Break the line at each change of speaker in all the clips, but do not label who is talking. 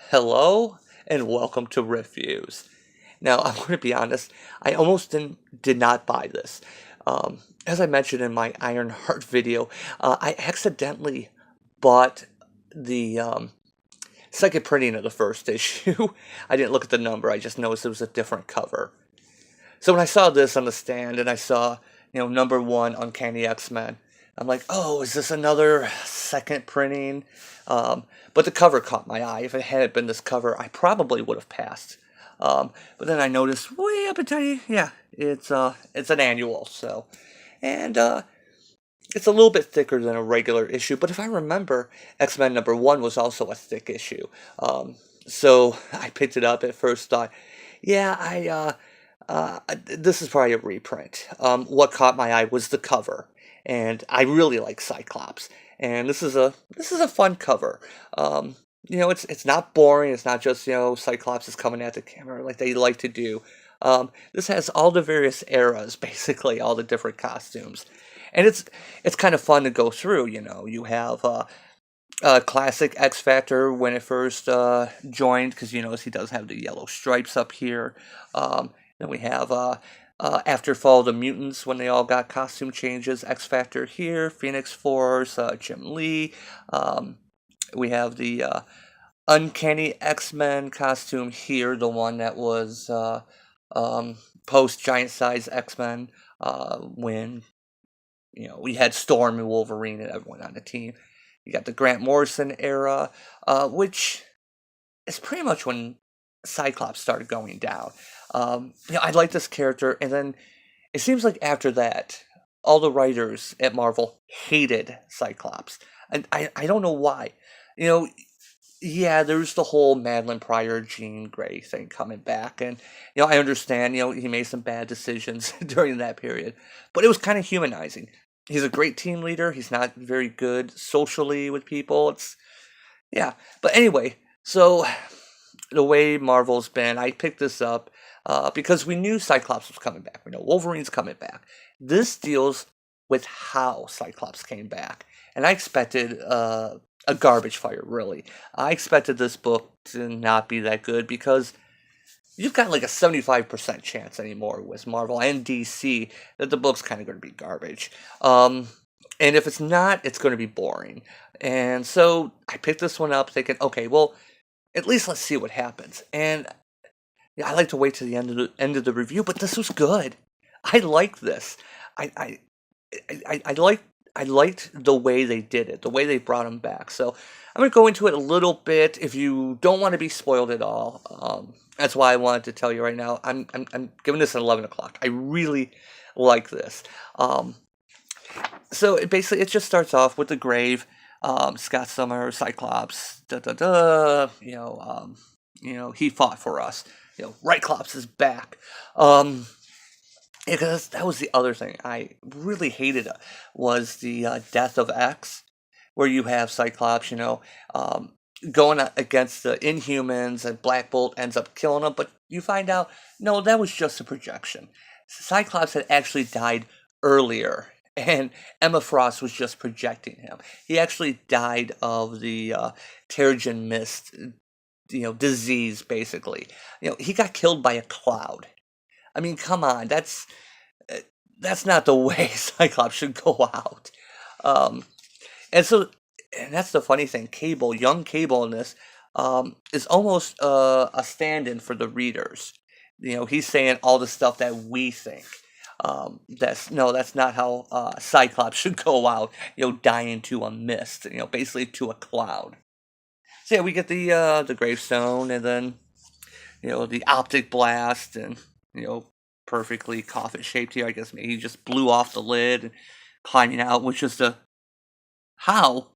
Hello and welcome to Reviews. Now, I'm going to be honest, I almost did not buy this. As I mentioned in my Ironheart video, I accidentally bought the second printing of the first issue. I didn't look at the number, I just noticed it was a different cover. So when I saw this on the stand and I saw, number one, Uncanny X-Men, I'm like, oh, is this another second printing? But the cover caught my eye. If it hadn't been this cover, I probably would have passed. But then I noticed way up and yeah, it's an annual, so, and it's a little bit thicker than a regular issue. But if I remember, X-Men number one was also a thick issue. So I picked it up at first, thought, yeah, this is probably a reprint. What caught my eye was the cover, and I really like Cyclops. And this is a fun cover. It's not boring. It's not just Cyclops is coming at the camera like they like to do. This has all the various eras, basically all the different costumes, and it's kind of fun to go through. You have classic X Factor when it first joined, because you notice he does have the yellow stripes up here. Then we have after Fall of the Mutants, when they all got costume changes. X Factor here, Phoenix Force, Jim Lee. We have the Uncanny X-Men costume here, the one that was post Giant Size X-Men, when we had Storm and Wolverine and everyone on the team. You got the Grant Morrison era, which is pretty much when Cyclops started going down. I like this character, and then it seems like after that, all the writers at Marvel hated Cyclops, and I don't know why. Yeah, there's the whole Madeline Pryor, Jean Grey thing coming back, and I understand. He made some bad decisions during that period, but it was kind of humanizing. He's a great team leader. He's not very good socially with people. Yeah, but anyway, so the way Marvel's been, I picked this up because we knew Cyclops was coming back. We know Wolverine's coming back. This deals with how Cyclops came back, and I expected a garbage fire, really. I expected this book to not be that good because you've got like a 75% chance anymore with Marvel and DC that the book's kind of going to be garbage. And if it's not, it's going to be boring. And so I picked this one up thinking, okay, well, at least let's see what happens. And I like to wait to the end of the review, but this was good. I like this. I I I liked the way they did it, the way they brought him back. So I'm gonna go into it a little bit. If you don't want to be spoiled at all, that's why I wanted to tell you right now. I'm giving this an 11 o'clock. I really like this. So it just starts off with the grave. Scott Summer, Cyclops, da da da. He fought for us. Rightclops is back. Because that was the other thing I really hated, was the death of X, where you have Cyclops, going against the Inhumans, and Black Bolt ends up killing him, but you find out, no, that was just a projection. Cyclops had actually died earlier, and Emma Frost was just projecting him. He actually died of the Terrigen Mist, disease, basically. He got killed by a cloud. I mean, come on, that's not the way Cyclops should go out. Um, and that's the funny thing. Young Cable in this, is almost a stand-in for the readers. He's saying all the stuff that we think. That's not how Cyclops should go out. Dying to a mist. Basically to a cloud. So yeah, we get the gravestone, and then the optic blast, and perfectly coffin shaped here. I guess maybe he just blew off the lid and climbing out, which is the how.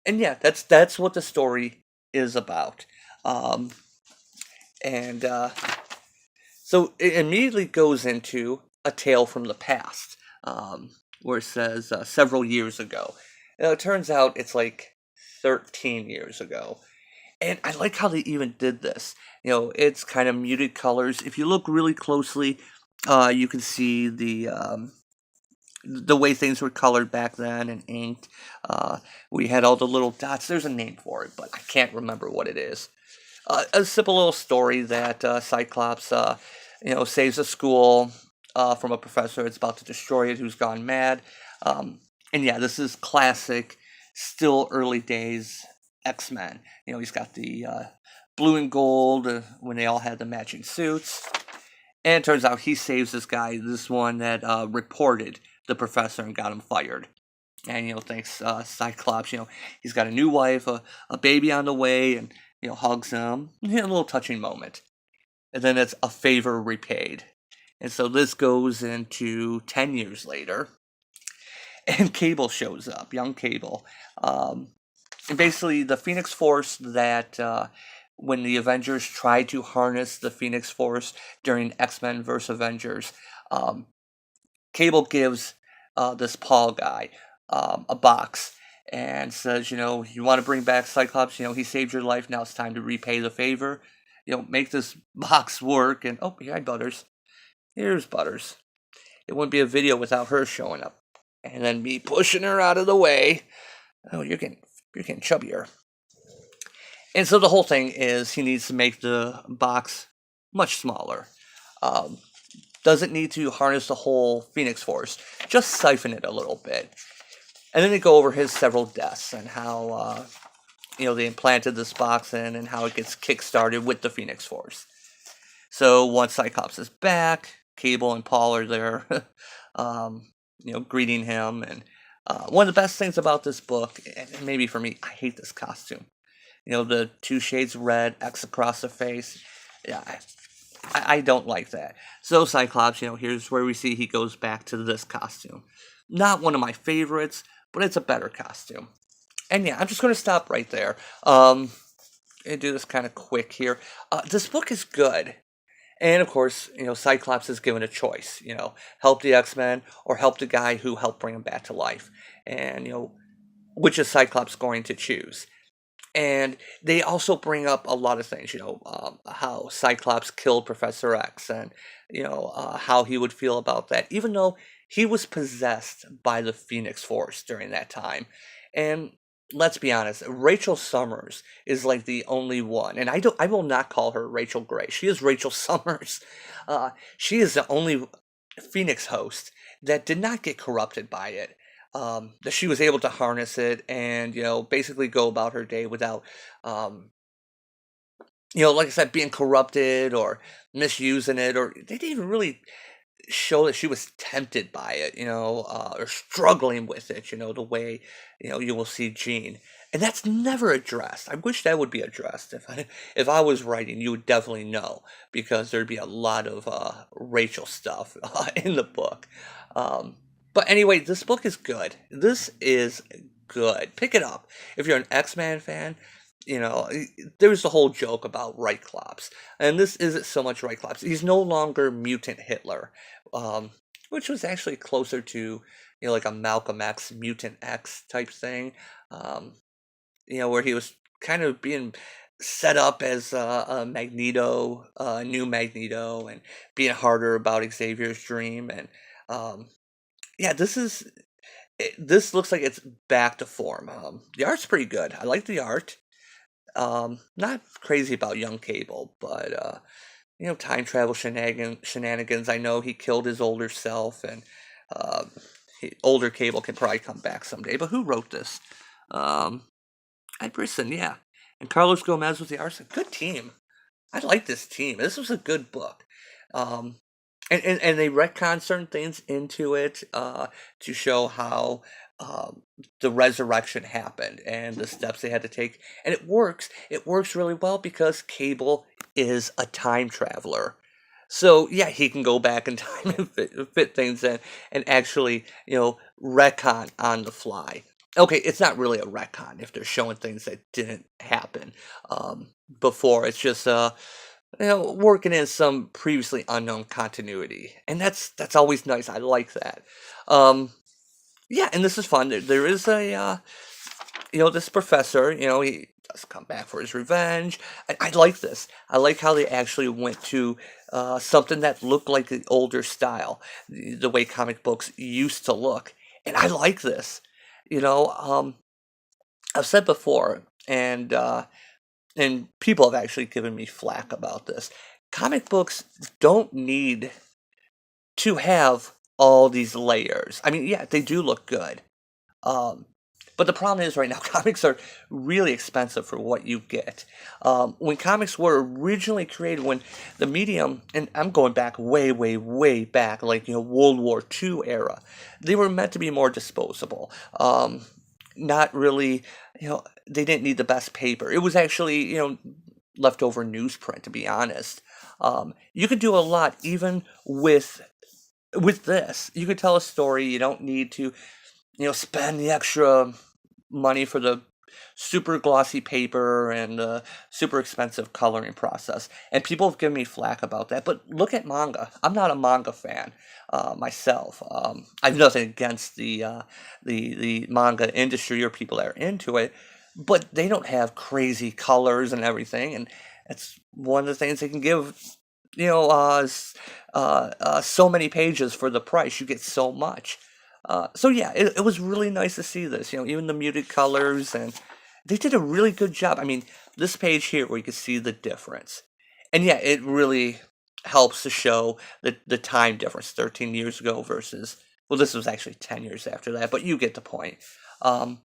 And yeah, that's what the story is about. Um, and so it immediately goes into a tale from the past, where it says several years ago. It turns out it's like 13 years ago. And I like how they even did this. It's kind of muted colors. If you look really closely, you can see the way things were colored back then and inked. We had all the little dots. There's a name for it, but I can't remember what it is. A simple little story that Cyclops, saves a school from a professor that's about to destroy it, who's gone mad. And yeah, this is classic, still early days X-Men. He's got the blue and gold when they all had the matching suits. And it turns out he saves this guy, this one that reported the professor and got him fired. And thanks Cyclops, he's got a new wife, a baby on the way, and hugs him. A little touching moment. And then it's a favor repaid. And so this goes into 10 years later, and Cable shows up, young Cable. And basically, the Phoenix Force that when the Avengers tried to harness the Phoenix Force during X-Men vs. Avengers, um, Cable gives this Paul guy a box and says, you want to bring back Cyclops, he saved your life, now it's time to repay the favor. Make this box work. And oh, yeah, Butters. Here's Butters. It wouldn't be a video without her showing up. And then me pushing her out of the way. Oh, you're getting chubbier. And so the whole thing is he needs to make the box much smaller. Doesn't need to harness the whole Phoenix Force. Just siphon it a little bit. And then they go over his several deaths and how, they implanted this box in and how it gets kick-started with the Phoenix Force. So once Cyclops is back, Cable and Paul are there, greeting him. And one of the best things about this book, and maybe for me, I hate this costume. The two shades red, X across the face. Yeah, I don't like that. So Cyclops, here's where we see he goes back to this costume. Not one of my favorites, but it's a better costume. And yeah, I'm just going to stop right there. And do this kind of quick here. This book is good. And of course, Cyclops is given a choice, help the X-Men or help the guy who helped bring him back to life. And, which is Cyclops going to choose? And they also bring up a lot of things, how Cyclops killed Professor X and, how he would feel about that, even though he was possessed by the Phoenix Force during that time. And let's be honest, Rachel Summers is like the only one, and I will not call her Rachel Gray. She is Rachel Summers. She is the only Phoenix host that did not get corrupted by it. That she was able to harness it and basically go about her day without like I said, being corrupted or misusing it, or they didn't even really show that she was tempted by it, or struggling with it, the way, you will see Jean. And that's never addressed. I wish that would be addressed. If I was writing, you would definitely know, because there'd be a lot of Rachel stuff in the book. But anyway, this book is good. This is good. Pick it up. If you're an X-Men fan, there's the whole joke about Rightclops. And this isn't so much Rightclops. He's no longer mutant Hitler, which was actually closer to, like a Malcolm X, Mutant X type thing, where he was kind of being set up as a Magneto, new Magneto, and being harder about Xavier's dream. And yeah, this looks like it's back to form. The art's pretty good. I like the art. Not crazy about young Cable, but time travel shenanigans. I know he killed his older self, and older Cable can probably come back someday. But who wrote this? Ed Brisson, yeah, and Carlos Gomez with the art. Good team. I like this team. This was a good book. And they retcon certain things into it to show how the resurrection happened and the steps they had to take. And it works. It works really well because Cable is a time traveler. So, yeah, he can go back in time and fit things in and actually, retcon on the fly. Okay, it's not really a retcon if they're showing things that didn't happen before. It's just working in some previously unknown continuity, and that's always nice. I like that. Yeah, and this is fun. There is a this professor. He does come back for his revenge. I like this. I like how they actually went to something that looked like the older style, the way comic books used to look, and I like this. I've said before, and and people have actually given me flack about this. Comic books don't need to have all these layers. I mean, yeah, they do look good. Um, but the problem is right now, comics are really expensive for what you get. When comics were originally created, when the medium, and I'm going back way, way, way back, like, World War II era, they were meant to be more disposable. Not really, they didn't need the best paper. It was actually, leftover newsprint, to be honest. You could do a lot even with this. You could tell a story. You don't need to spend the extra money for the super glossy paper and super expensive coloring process. And people have given me flack about that. But look at manga. I'm not a manga fan myself. I've nothing against the manga industry or people that are into it, but they don't have crazy colors and everything. And it's one of the things they can give. So many pages for the price. You get so much. So yeah, it was really nice to see this. Even the muted colors, and they did a really good job. I mean, this page here where you can see the difference, and yeah, it really helps to show the time difference. 13 years ago versus, well, this was actually 10 years after that, but you get the point. Um,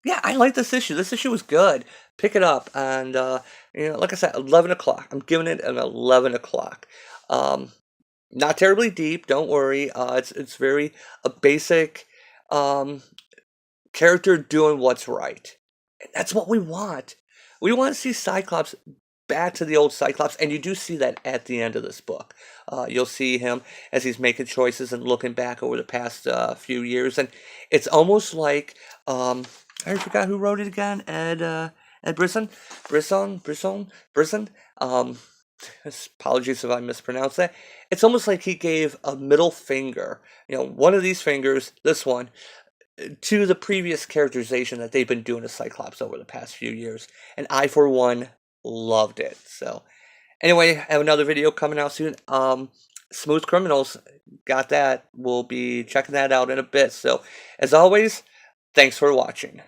yeah, I like this issue. This issue was good. Pick it up, and like I said, 11 o'clock. I'm giving it an 11 o'clock. Um, Not terribly deep. Don't worry. It's very a basic um, character doing what's right. And that's what we want. We want to see Cyclops back to the old Cyclops, and you do see that at the end of this book. You'll see him as he's making choices and looking back over the past few years, and it's almost like I forgot who wrote it again. Ed Brisson, Brisson. Um, Apologies if I mispronounced that. It's almost like he gave a middle finger, one of these fingers, this one, to the previous characterization that they've been doing to Cyclops over the past few years. And I, for one, loved it. So, anyway, I have another video coming out soon. Smooth Criminals, got that. We'll be checking that out in a bit. So, as always, thanks for watching.